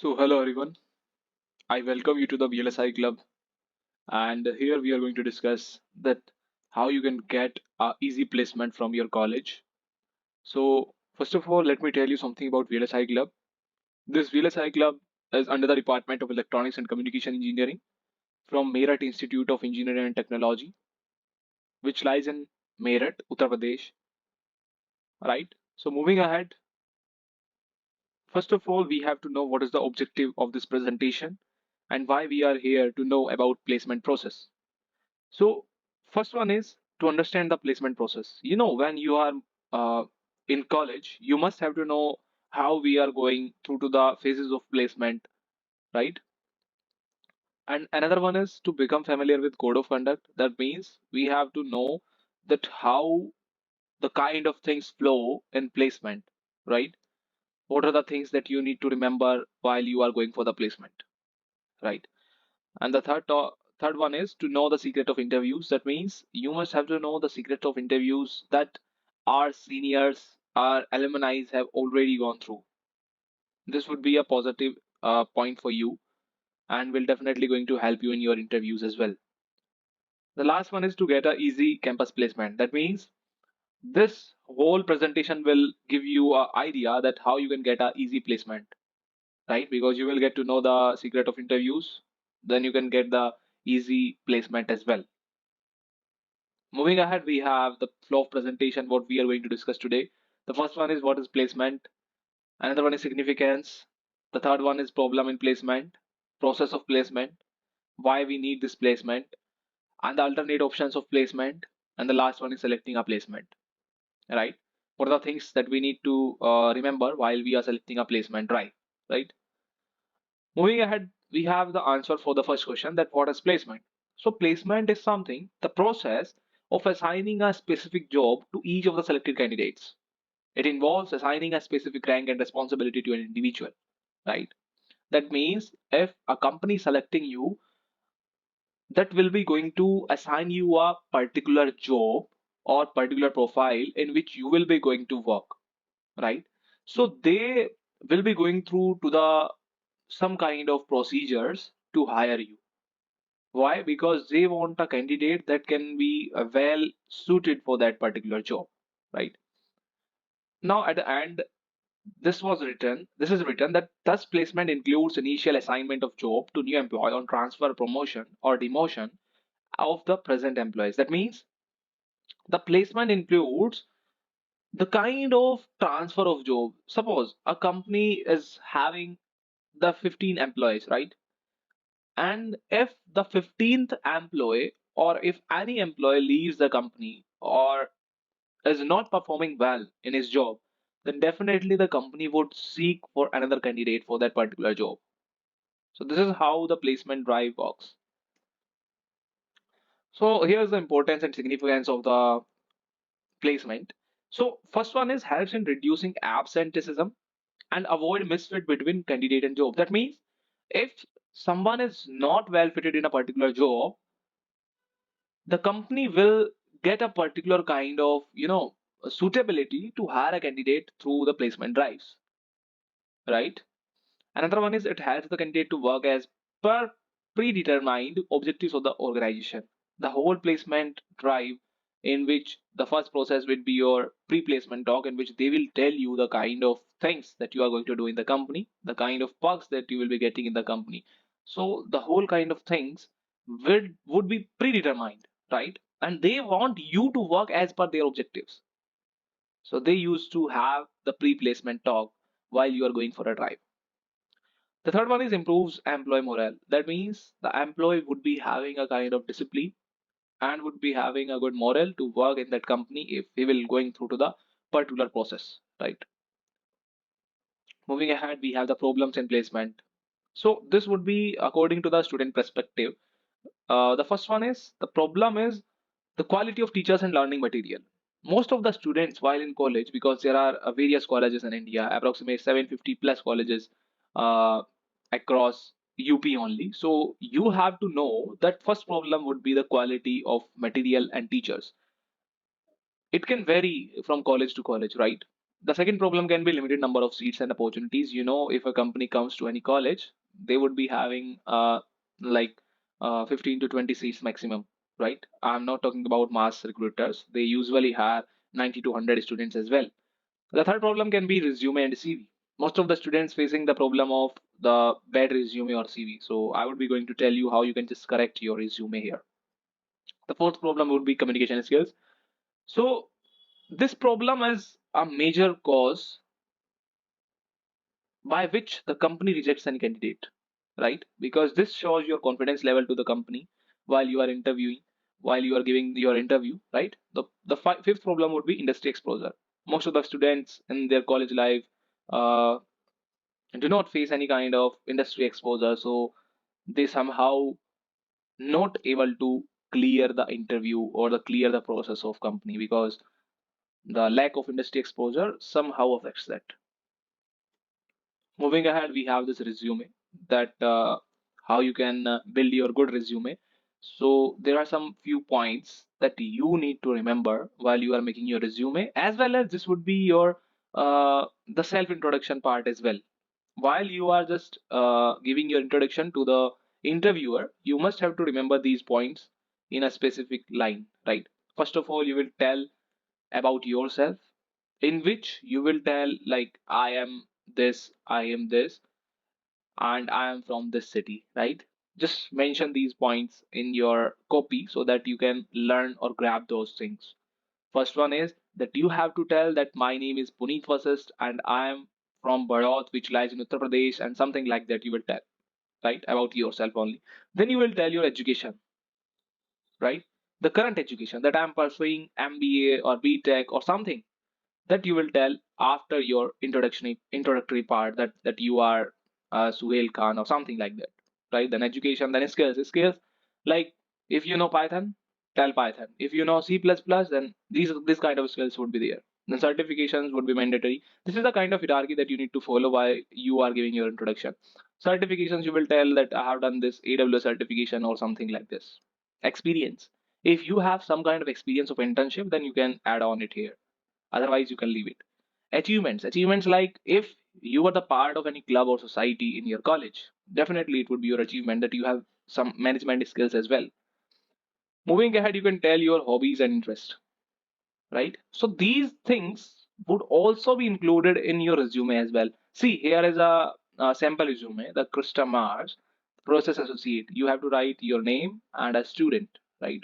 So, hello everyone. I welcome you to the VLSI Club, and here we are going to discuss that how you can get a easy placement from your college. So, first of all, let me tell you something about VLSI Club. This VLSI Club is under the Department of Electronics and Communication Engineering from Meerut Institute of Engineering and Technology, which lies in Meerut, Uttar Pradesh. Right. So, moving ahead, first of all, we have to know what is the objective of this presentation and why we are here to know about placement process. So, first one is to understand the placement process. When you are uh, in college, you must have to know how we are going through to the phases of placement, right? And another one is to become familiar with code of conduct. That means we have to know that how the kind of things flow in placement, right? What are the things that you need to remember while you are going for the placement, right? And the third one is to know the secret of interviews. That means you must have to know the secret of interviews that our seniors, our alumni have already gone through. This would be a positive point for you and will definitely going to help you in your interviews as well. The last one is to get a easy campus placement. That means this whole presentation will give you an idea that how you can get a easy placement, right? Because you will get to know the secret of interviews, then you can get the easy placement as well. Moving ahead, we have the flow of presentation, what we are going to discuss today. The first one is what is placement, another one is significance, the third one is problem in placement, process of placement, why we need this placement, and the alternate options of placement, and the last one is selecting a placement, right? What are the things that we need to remember while we are selecting a placement, right? Moving ahead, we have the answer for the first question that what is placement? So placement is something, the process of assigning a specific job to each of the selected candidates. It involves assigning a specific rank and responsibility to an individual, right? That means if a company is selecting you, that will be going to assign you a particular job or particular profile in which you will be going to work, right? So they will be going through to the some kind of procedures to hire you. Why? Because they want a candidate that can be well suited for that particular job, right? Now, at the end, this is written that thus placement includes initial assignment of job to new employee on transfer, promotion, or demotion of the present employees. That means the placement includes the kind of transfer of job. Suppose a company is having the 15 employees, right? And if the 15th employee or if any employee leaves the company or is not performing well in his job, then definitely the company would seek for another candidate for that particular job. So this is how the placement drive works. So here's the importance and significance of the placement. So first one is helps in reducing absenteeism and avoid misfit between candidate and job. That means if someone is not well fitted in a particular job, the company will get a particular kind of suitability to hire a candidate through the placement drives, right? Another one is it helps the candidate to work as per predetermined objectives of the organization. The whole placement drive, in which the first process will be your pre-placement talk, in which they will tell you the kind of things that you are going to do in the company, the kind of perks that you will be getting in the company. So the whole kind of things would be predetermined, right? And they want you to work as per their objectives. So they used to have the pre-placement talk while you are going for a drive. The third one is improves employee morale. That means the employee would be having a kind of discipline and would be having a good morale to work in that company if he will going through to the particular process, right? Moving ahead, we have the problems in placement. So this would be according to the student perspective. The first one is the problem is the quality of teachers and learning material. Most of the students while in college, because there are various colleges in India, approximately 750 plus colleges uh, across UP only. So you have to know that first problem would be the quality of material and teachers. It can vary from college to college, right? The second problem can be limited number of seats and opportunities. If a company comes to any college, they would be having like 15 to 20 seats maximum, right? I'm not talking about mass recruiters. They usually have 90 to 100 students as well. The third problem can be resume and CV. Most of the students facing the problem of the bad resume or CV. So I would be going to tell you how you can just correct your resume here. The fourth problem would be communication skills. So this problem is a major cause by which the company rejects any candidate, right? Because this shows your confidence level to the company while you are interviewing, while you are giving your interview, right? The fifth problem would be industry exposure. Most of the students in their college life uh, do not face any kind of industry exposure, so they somehow not able to clear the interview or the clear the process of company because the lack of industry exposure somehow affects that. Moving ahead, we have this resume, that how you can build your good resume. So there are some few points that you need to remember while you are making your resume, as well as this would be your the self introduction part as well. While you are just giving your introduction to the interviewer, you must have to remember these points in a specific line, right? First of all, you will tell about yourself, in which you will tell like I am this, I am this, and I am from this city, right? Just mention these points in your copy so that you can learn or grab those things. First one is that you have to tell that my name is Puneet Vasist and I am from Badaut, which lies in Uttar Pradesh, and something like that you will tell, right? About yourself only. Then you will tell your education, right? The current education that I'm pursuing MBA or BTech or something, that you will tell after your introductory part, that you are Suhail Khan or something like that, right? Then education, then skills like if you know Python, tell Python. If you know C++, then this kind of skills would be there. Then certifications would be mandatory. This is the kind of hierarchy that you need to follow while you are giving your introduction. Certifications, you will tell that I have done this AWS certification or something like this. Experience, if you have some kind of experience of internship, then you can add on it here, otherwise you can leave it. Achievements like if you were the part of any club or society in your college, definitely it would be your achievement that you have some management skills as well. Moving ahead, you can tell your hobbies and interests, right? So these things would also be included in your resume as well. See, here is a sample resume, the Krista Mars process associate. You have to write your name and a student, right?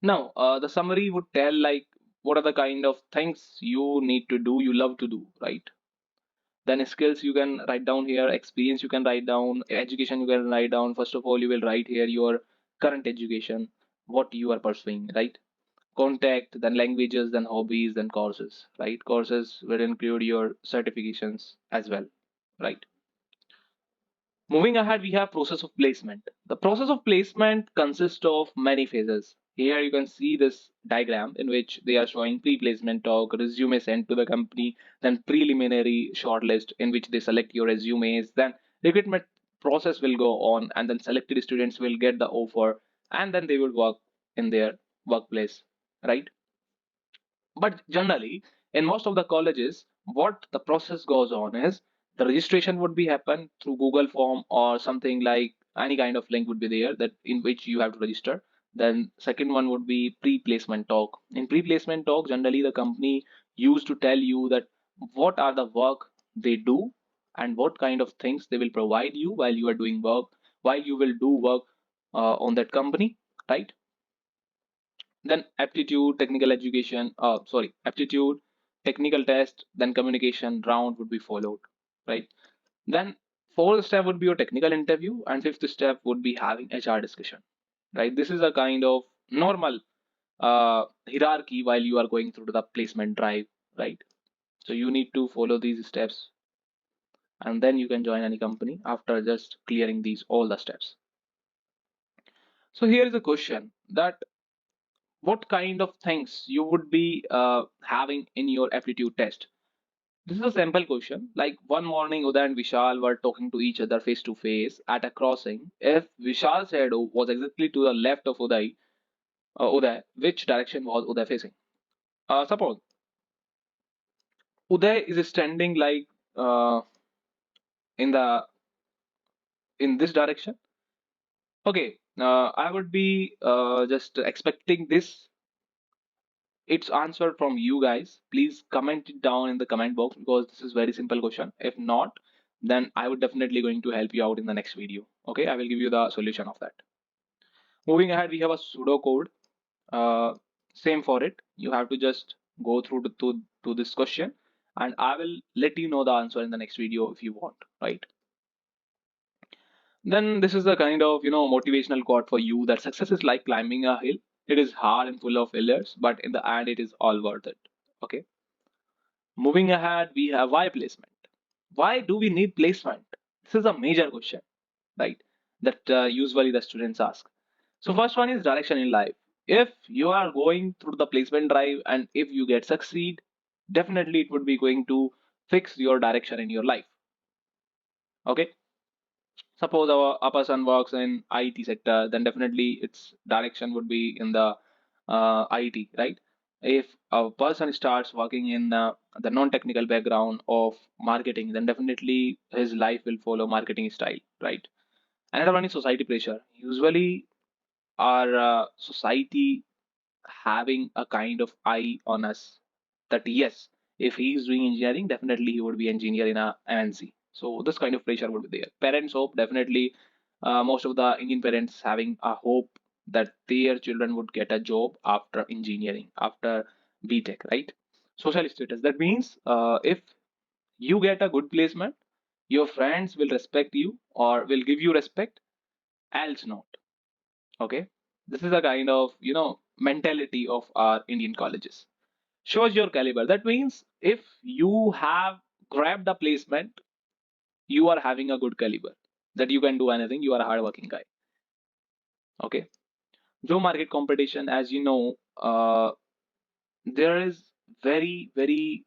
Now, the summary would tell like what are the kind of things you need to do, you love to do, right? Then skills you can write down here, experience you can write down, education you can write down. First of all, you will write here your current education, what you are pursuing, right? Contact, then languages, then hobbies, then courses, right? Courses will include your certifications as well, right? Moving ahead, we have process of placement. The process of placement consists of many phases. Here you can see this diagram in which they are showing pre-placement talk, resume sent to the company, then preliminary shortlist in which they select your resumes, then recruitment process will go on, and then selected students will get the offer, and then they will work in their workplace, right? But generally, in most of the colleges, what the process goes on is the registration would be happen through Google form or something like any kind of link would be there that in which you have to register. Then second one would be pre-placement talk. In pre-placement talk, generally the company used to tell you that what are the work they do and what kind of things they will provide you while you are doing work, while you will do work on that company, right? Then aptitude technical education sorry aptitude technical test, then communication round would be followed, right? Then fourth step would be your technical interview, and fifth step would be having HR discussion, right? This is a kind of normal hierarchy while you are going through the placement drive, right? So you need to follow these steps, and then you can join any company after just clearing these all the steps. So here is a question that what kind of things you would be having in your aptitude test. This is a simple question. Like one morning, Uday and Vishal were talking to each other face to face at a crossing. If Vishal's shadow was exactly to the left of Uday, which direction was Uday facing? Suppose Uday is standing like in the in this direction. Okay, I would be just expecting this. It's answered from you guys. Please comment it down in the comment box because this is very simple question. If not, then I would definitely going to help you out in the next video. Okay, I will give you the solution of that. Moving ahead, we have a pseudo code. Uh, Same for it. You have to just go through to this question, and I will let you know the answer in the next video if you want. Right? Then this is the kind of motivational quote for you that success is like climbing a hill. It is hard and full of failures, but in the end, it is all worth it. Okay. Moving ahead, we have why placement. Why do we need placement? This is a major question, right? That usually the students ask. So first one is direction in life. If you are going through the placement drive and if you get succeed, definitely it would be going to fix your direction in your life. Okay. Suppose a person works in IT sector, then definitely its direction would be in the IT, right? If a person starts working in the non-technical background of marketing, then definitely his life will follow marketing style, right? Another one is society pressure. Usually, our society having a kind of eye on us that yes, if he is doing engineering, definitely he would be engineer in a MNC. So this kind of pressure would be there. Parents hope definitely most of the Indian parents having a hope that their children would get a job after engineering, after BTech, right? Social status. That means if you get a good placement, your friends will respect you or will give you respect, else not. Okay, this is a kind of mentality of our Indian colleges. Shows your caliber. That means if you have grabbed a placement, you are having a good caliber. That you can do anything. You are a hardworking guy. Okay. Job market competition, as you know, there is very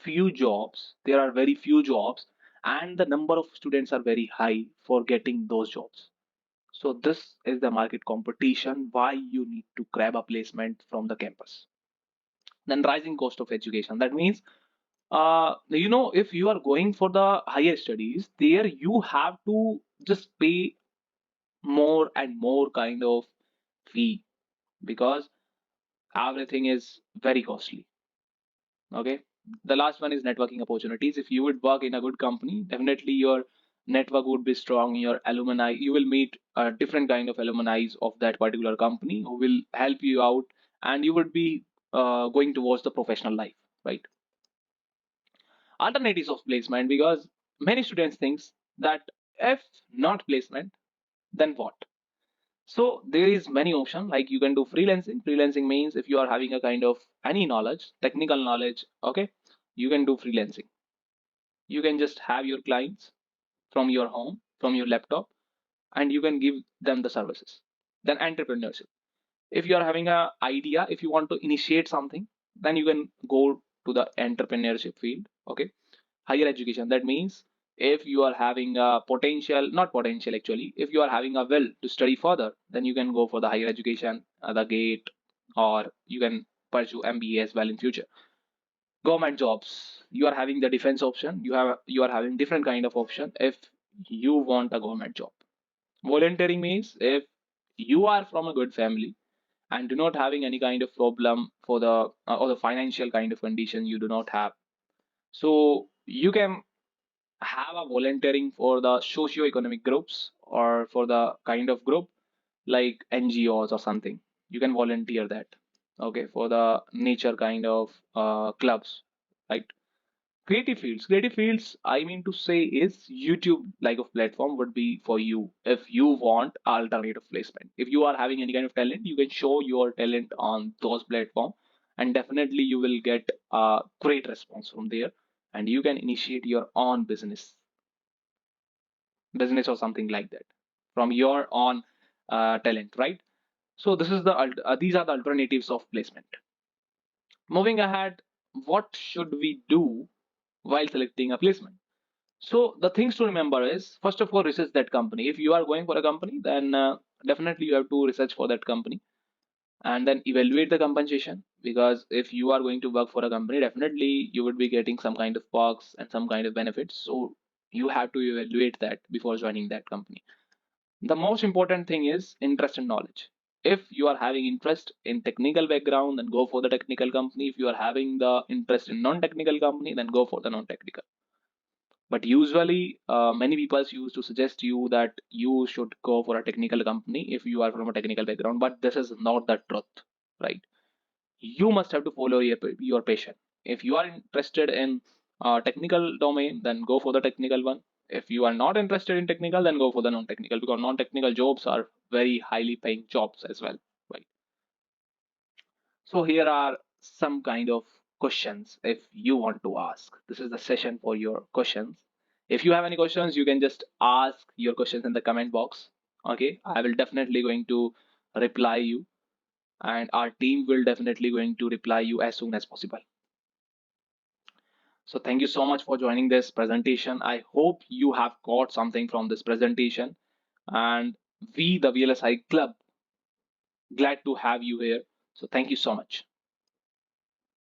few jobs. There are very few jobs, and the number of students are very high for getting those jobs. So this is the market competition. Why you need to grab a placement from the campus. Then rising cost of education. That means if you are going for the higher studies, there you have to just pay more and more kind of fee because everything is very costly. Okay. The last one is networking opportunities. If you would work in a good company, definitely your network would be strong. Your alumni, you will meet a different kind of alumni of that particular company who will help you out, and you would be going towards the professional life, right? Alternatives of placement, because many students thinks that if not placement, then what? So there is many option, like you can do freelancing. Freelancing means if you are having a kind of any knowledge, technical knowledge, okay, you can do freelancing. You can just have your clients from your home, from your laptop, and you can give them the services. Then entrepreneurship. If you are having a idea, if you want to initiate something, then you can go to the entrepreneurship field. Okay. Higher education. That means if you are having a potential, not potential actually, if you are having a will to study further, then you can go for the higher education, the gate, or you can pursue MBA as well in future. Government jobs. You are having the defense option. You are having different kind of option if you want a government job. Volunteering means if you are from a good family and do not having any kind of problem for the or the financial kind of condition you do not have, so you can have a volunteering for the socio-economic groups or for the kind of group like NGOs or something. You can volunteer that. Okay, for the nature kind of clubs, right? Creative fields, I mean to say, is YouTube like of platform would be for you if you want alternative placement. If you are having any kind of talent, you can show your talent on those platform, and definitely you will get a great response from there, and you can initiate your own business or something like that from your own talent, right? So this is these are the alternatives of placement. Moving ahead, what should we do while selecting a placement? So the things to remember is first of all research that company. If you are going for a company, then definitely you have to research for that company and then evaluate the compensation. because if you are going to work for a company, definitely you would be getting some kind of perks and some kind of benefits. So you have to evaluate that before joining that company. The most important thing is interest and knowledge. If you are having interest in technical background, then go for the technical company. If you are having the interest in non-technical company, then go for the non-technical. But usually, many people used to suggest you that you should go for a technical company if you are from a technical background. But this is not the truth, right? You must have to follow your passion. If you are interested in technical domain, then go for the technical one. If you are not interested in technical, then go for the non-technical, because non-technical jobs are very highly paying jobs as well, right? So here are some kind of questions if you want to ask. This is the session for your questions. If you have any questions, you can just ask your questions in the comment box. Okay, I will definitely going to reply you, and our team will definitely going to reply you as soon as possible. So thank you so much for joining this presentation. I hope you have got something from this presentation, and we, the VLSI Club, glad to have you here. So thank you so much.